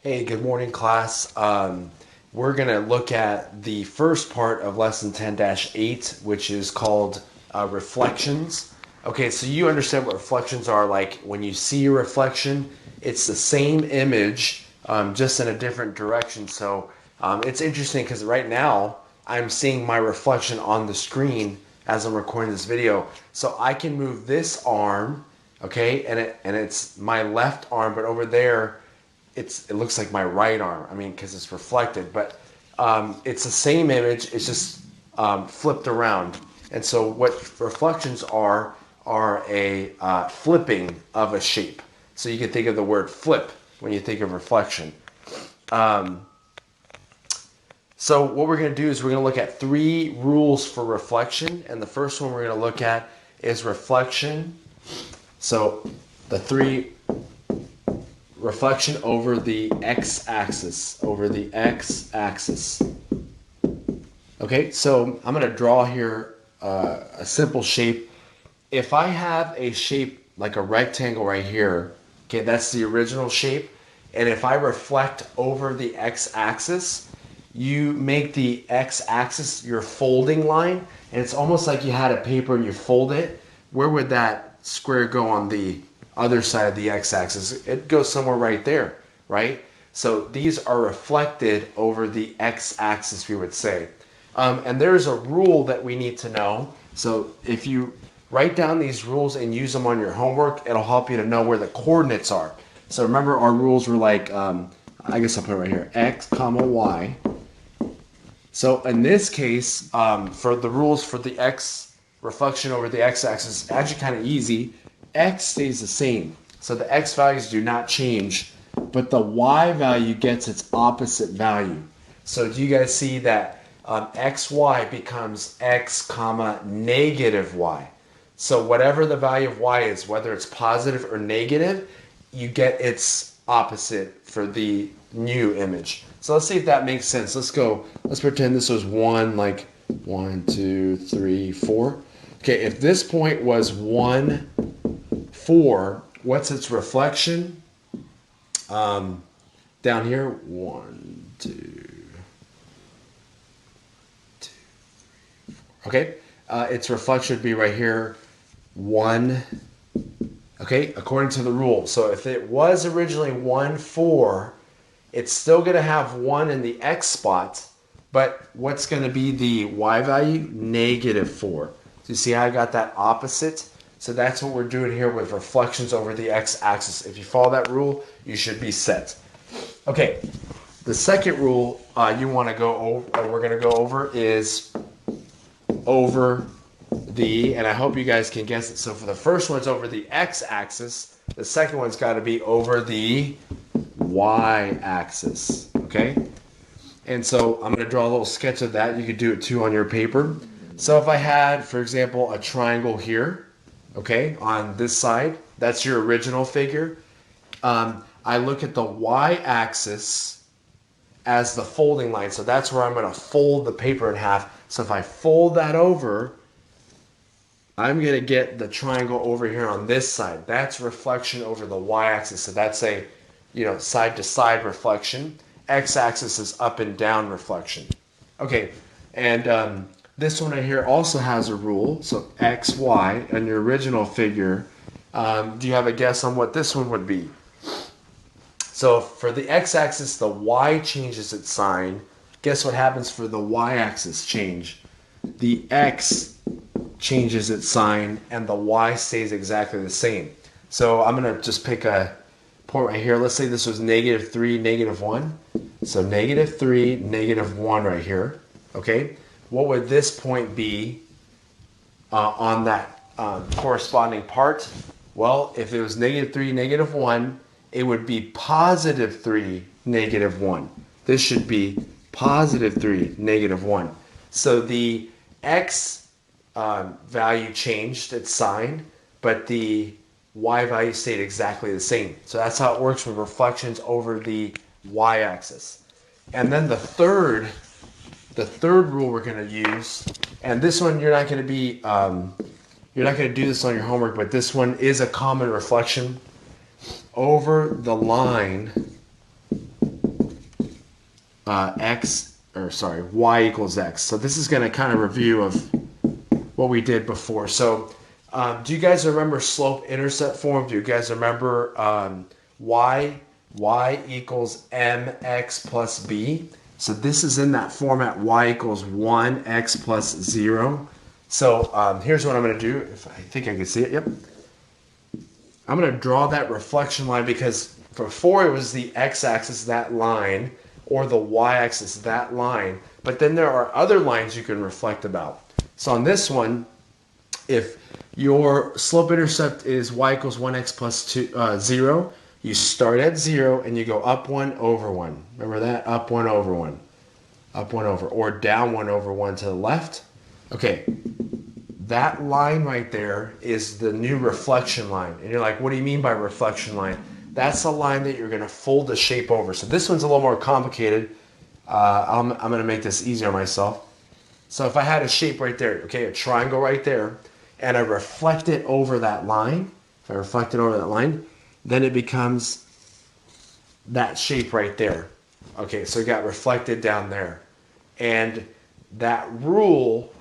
Hey, good morning, class. We're going to look at the first part of lesson 10-8, which is called reflections. Okay, so you understand what reflections are. Like when you see a reflection, it's the same image, just in a different direction. So it's interesting because right now I'm seeing my reflection on the screen as I'm recording this video. So I can move this arm, okay, and it's my left arm, but over there it looks like my right arm. I mean, because it's reflected, but it's the same image. It's just flipped around. And so, what reflections are a flipping of a shape. So you can think of the word flip when you think of reflection. So what we're going to do is we're going to look at 3 rules for reflection, and the first one we're going to look at is reflection. So the 3 reflection over the x-axis, Okay, so I'm going to draw here a simple shape. If I have a shape like a rectangle right here, okay, that's the original shape. And if I reflect over the x-axis, you make the x-axis your folding line, and it's almost like you had a paper and you fold it. Where would that square go on the other side of the x-axis? It goes somewhere right there, right? So these are reflected over the x-axis, we would say. And there's a rule that we need to know. So if you write down these rules and use them on your homework, it'll help you to know where the coordinates are. So remember our rules were like, I guess I'll put it right here, x comma y. So in this case, for the rules for the x reflection over the x-axis, it's actually kind of easy. X stays the same. So the x values do not change, but the y value gets its opposite value. So do you guys see that xy becomes x comma negative y? So whatever the value of y is, whether it's positive or negative, you get its opposite for the new image. So let's see if that makes sense. Let's pretend this was 1, like 1, 2, 3, 4. Okay, if this point was 1, 4, what's its reflection? Down here, 1, 2, 2, 3, 4. Okay, its reflection would be right here, 1. Okay, according to the rule. So if it was originally 1, 4, it's still going to have 1 in the x spot, but what's going to be the y value? Negative 4. So you see how I got that opposite? So that's what we're doing here with reflections over the x-axis. If you follow that rule, you should be set. Okay, the second rule you want to go over, we're going to go over is over the, and I hope you guys can guess it. So for the first one, it's over the x-axis. The second one's got to be over the y-axis, okay? And so I'm going to draw a little sketch of that. You could do it too on your paper. So if I had, for example, a triangle here, okay, on this side, that's your original figure. I look at the y-axis as the folding line. So that's where I'm going to fold the paper in half. So if I fold that over, I'm going to get the triangle over here on this side. That's reflection over the y-axis. So that's a, side-to-side reflection. X-axis is up and down reflection. Okay, and this one right here also has a rule. So x, y, and your original figure. Do you have a guess on what this one would be? So for the x-axis, the y changes its sign. Guess what happens for the y-axis change? The x changes its sign, and the y stays exactly the same. So I'm going to just pick a point right here. Let's say this was negative 3, negative 1. So negative 3, negative 1 right here. Okay? What would this point be on that corresponding part? Well, if it was negative 3, negative 1, it would be positive 3, negative 1. This should be positive 3, negative 1. So the x value changed its sign, but the y value stayed exactly the same. So that's how it works with reflections over the y-axis. And then the third rule we're going to use, and this one you're not going to do this on your homework, but this one is a common reflection over the line y equals x. So this is going to kind of review of what we did before. So do you guys remember slope-intercept form? Do you guys remember y equals mx plus b? So this is in that format, y equals 1x plus 0. So here's what I'm going to do. If I think I can see it, yep. I'm going to draw that reflection line because before it was the x-axis, that line, or the y-axis, that line. But then there are other lines you can reflect about. So on this one, if your slope-intercept is y equals 1x plus 0, you start at 0 and you go up 1 over 1. Remember that? Up 1 over 1. Up 1 over. Or down 1 over 1 to the left. Okay. That line right there is the new reflection line. And you're like, what do you mean by reflection line? That's a line that you're going to fold the shape over. So this one's a little more complicated. I'm going to make this easier on myself. So if I had a shape right there, okay, a triangle right there, and I reflect it over that line, if I reflect it over that line, then it becomes that shape right there. Okay, so it got reflected down there. And that rule,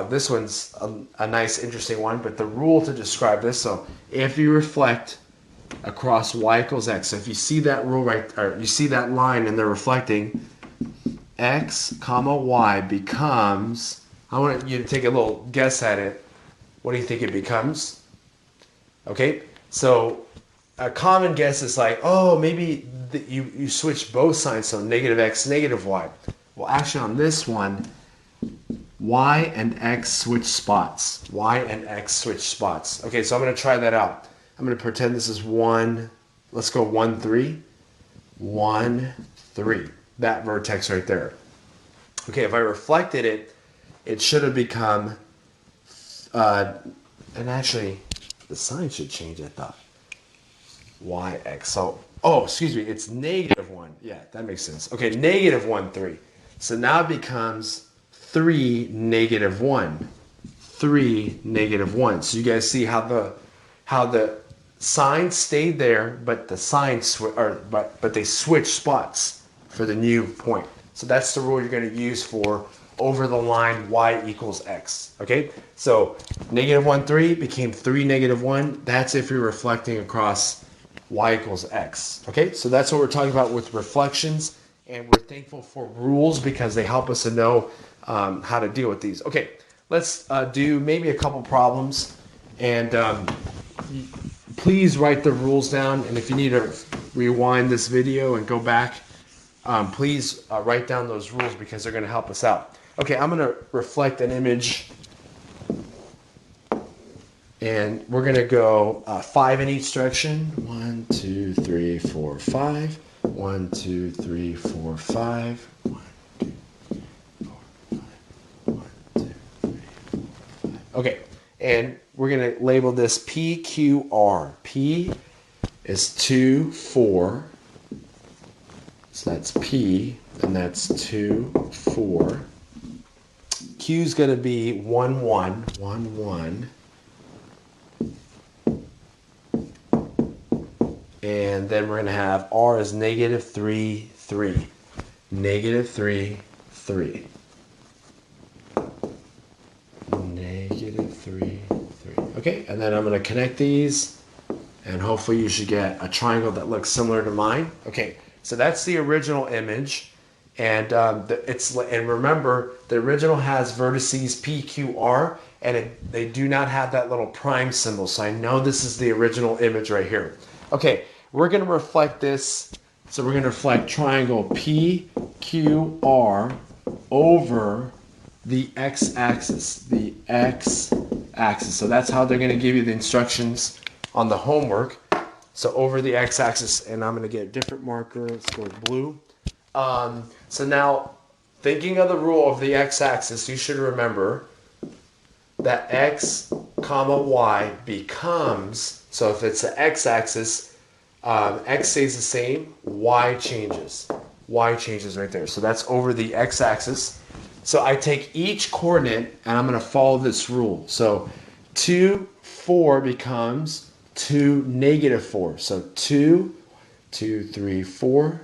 this one's a nice, interesting one, but the rule to describe this, so if you reflect across y equals x, so if you see that rule right, or you see that line and they're reflecting, x comma y becomes, I want you to take a little guess at it. What do you think it becomes? Okay, so a common guess is like, oh, maybe you switch both signs, so negative x, negative y. Well, actually on this one, y and x switch spots. Y and x switch spots. Okay, so I'm going to try that out. I'm going to pretend this is 1, let's go 1, 3. 1, 3. That vertex right there. Okay, if I reflected it, it should have become, and actually, the sign should change, I thought. Yx. So, oh, excuse me, it's negative 1. Yeah, that makes sense. Okay, negative 1, 3. So now it becomes 3, negative 1. 3, negative 1. So you guys see how the sign stayed there, but the sign but they switched spots for the new point. So that's the rule you're going to use for over the line y equals x. Okay, so negative 1, 3 became 3, negative 1. That's if you're reflecting across y equals x. Okay, so that's what we're talking about with reflections, and we're thankful for rules because they help us to know how to deal with these. Okay, let's do maybe a couple problems, and please write the rules down, and if you need to rewind this video and go back, please write down those rules because they're going to help us out. Okay, I'm going to reflect an image, and we're going to go 5 in each direction. 1, 2, 3, 4, 5. 1, 2, 3, 4, 5. 1, 2, 4, 5. 1, 2, 3, 4, 5. Okay, and we're going to label this PQR. P is 2, 4. So that's P, and that's 2, 4. Q is going to be 1, 1, 1, 1. And then we're going to have R is negative 3, 3. Negative 3, 3. Negative 3, 3. Okay, and then I'm going to connect these, and hopefully you should get a triangle that looks similar to mine. Okay, so that's the original image, and and remember the original has vertices P, Q, R, and they do not have that little prime symbol. So I know this is the original image right here. Okay, we're going to reflect this. So we're going to reflect triangle P, Q, R over the x-axis. The x-axis. So that's how they're going to give you the instructions on the homework. So over the x-axis, and I'm going to get a different marker. Let's go with blue. So now, thinking of the rule of the x-axis, you should remember that x comma y becomes, so if it's the x-axis, x stays the same, y changes. Y changes right there. So that's over the x-axis. So I take each coordinate and I'm going to follow this rule. So 2, 4 becomes 2, negative 4. So 2, 2, 3, 4.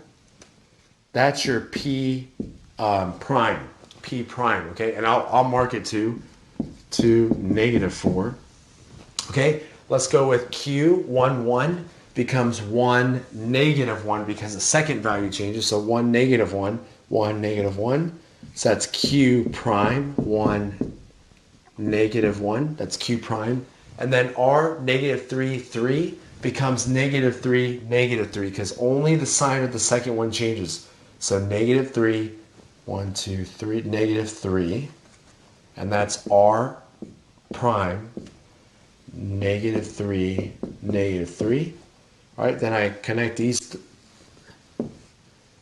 That's your P prime. P prime, okay? And I'll mark it to -4. Okay, let's go with Q, 1, 1 becomes 1, -1 because the second value changes. So 1, -1, 1, -1. So that's Q prime, 1, -1. That's Q prime. And then R, -3, 3 becomes -3, -3 because only the sign of the second one changes. So -3, 1, 2, 3, -3. And that's R prime, -3, -3. All right, then I connect these.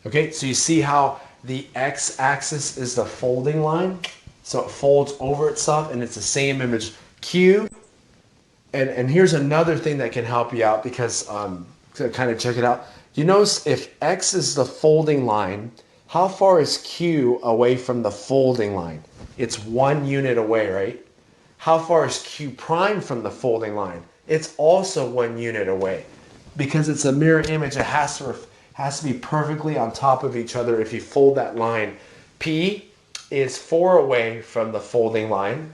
Okay, so you see how the x-axis is the folding line? So it folds over itself, and it's the same image. Q, and here's another thing that can help you out because, to kind of check it out. You notice if x is the folding line, how far is Q away from the folding line? It's 1 unit away, right? How far is Q prime from the folding line? It's also 1 unit away. Because it's a mirror image, it has to be perfectly on top of each other if you fold that line. P is 4 away from the folding line.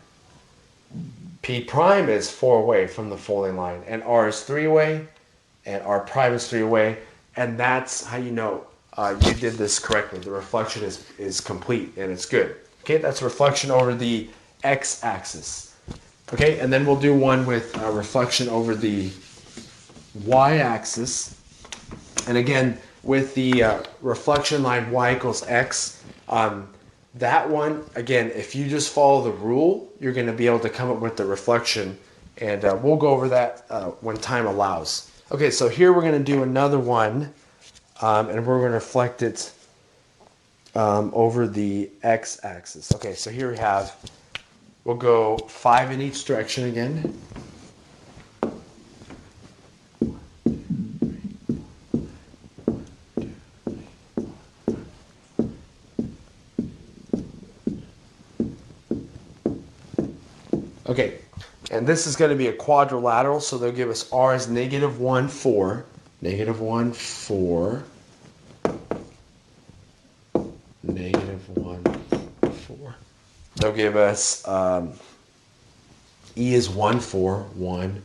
P prime is 4 away from the folding line. And R is 3 away. And R prime is 3 away. And that's how you know you did this correctly. The reflection is complete and it's good. Okay, that's reflection over the x-axis. Okay, and then we'll do one with reflection over the y-axis. And again, with the reflection line y equals x, that one, again, if you just follow the rule, you're going to be able to come up with the reflection. And we'll go over that when time allows. Okay, so here we're going to do another one, and we're going to reflect it over the x-axis. Okay, so here we have, we'll go 5 in each direction again. Okay, and this is going to be a quadrilateral, so they'll give us R as -1, 4, -1, 4, -1, 4. They'll give us E is 1, 4, 1,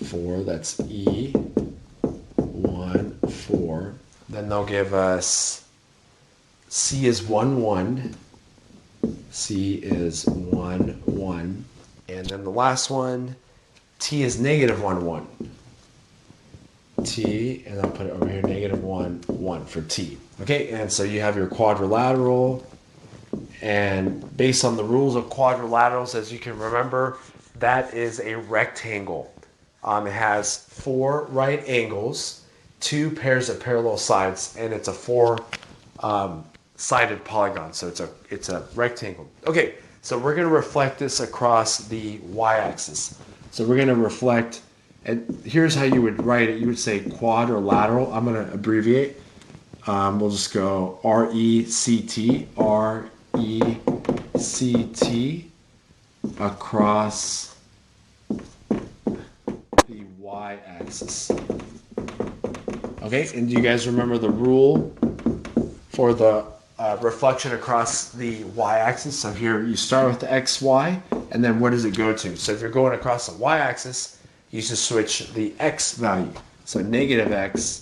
4. That's E, 1, 4. Then they'll give us C is 1, 1. C is 1, 1. And then the last one, T is -1, 1. T, and I'll put it over here, -1, 1 for T. Okay, and so you have your quadrilateral, and based on the rules of quadrilaterals, as you can remember, that is a rectangle. It has 4 right angles, 2 pairs of parallel sides, and it's a 4-sided polygon, so it's a rectangle. Okay. So we're going to reflect this across the y-axis. So we're going to reflect, and here's how you would write it. You would say quadrilateral. I'm going to abbreviate. We'll just go R-E-C-T, R-E-C-T across the y-axis. Okay, and do you guys remember the rule for the reflection across the y-axis? So here you start with the xy, and then what does it go to? So if you're going across the y-axis, you just switch the x value. So -x,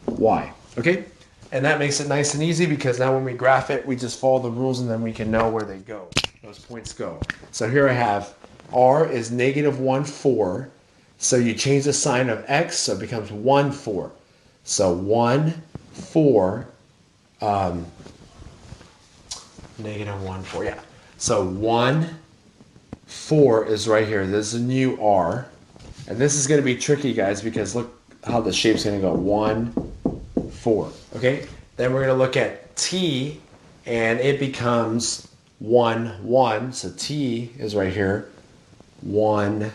y. Okay? And that makes it nice and easy because now when we graph it, we just follow the rules and then we can know where they go. Those points go. So here I have R is -1, 4. So you change the sign of x, so it becomes 1, 4. So 1, 4, -1, 4, yeah. So 1, 4 is right here. This is a new R. And this is going to be tricky, guys, because look how the shape's going to go. 1, 4. Okay? Then we're going to look at T, and it becomes 1, 1. So T is right here. 1,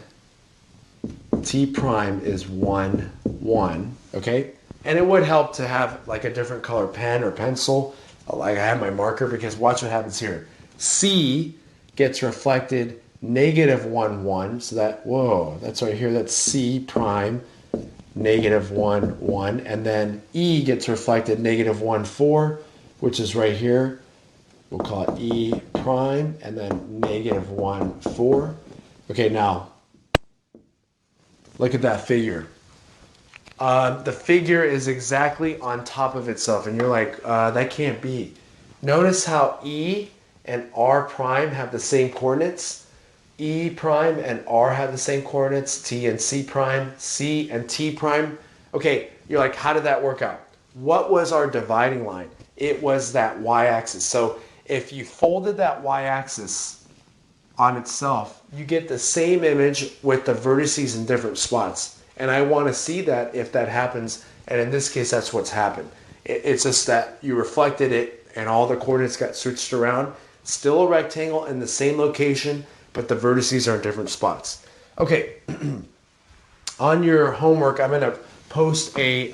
T prime is 1, 1. Okay? And it would help to have like a different color pen or pencil. Like I have my marker, because watch what happens here. C gets reflected -1, 1. So that, whoa, that's right here. That's C prime, -1, 1. And then E gets reflected -1, 4. which is right here. We'll call it E prime, and then negative 1, 4. Okay, now, look at that figure. The figure is exactly on top of itself, and you're like, that can't be. Notice how E and R prime have the same coordinates. E prime and R have the same coordinates. T and C prime, C and T prime. Okay, you're like, how did that work out? What was our dividing line? It was that y-axis. So if you folded that y-axis on itself, you get the same image with the vertices in different spots. And I want to see that if that happens. And in this case, that's what's happened. It's just that you reflected it and all the coordinates got switched around. Still a rectangle in the same location, but the vertices are in different spots. Okay, on your homework, I'm going to post a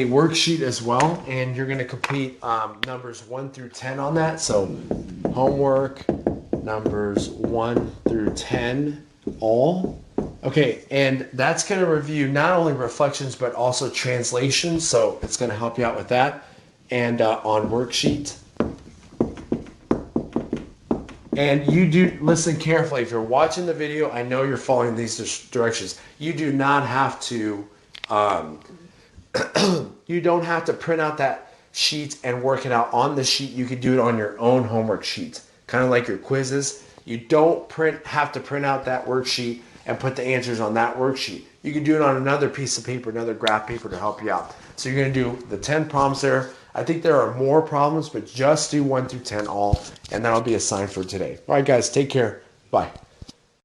worksheet as well, and you're going to complete numbers 1 through 10 on that. So homework numbers 1 through 10 all. Okay, and that's going to review not only reflections but also translations, so it's going to help you out with that. And on worksheet. And you do listen carefully. If you're watching the video, I know you're following these directions. You do not have to you don't have to print out that sheet and work it out on the sheet. You can do it on your own homework sheet, kind of like your quizzes. You don't have to print out that worksheet and put the answers on that worksheet. You can do it on another piece of paper, another graph paper to help you out. So you're going to do the 10 problems there. I think there are more problems, but just do 1 through 10 all, and that'll be a sign for today. All right, guys, take care. Bye.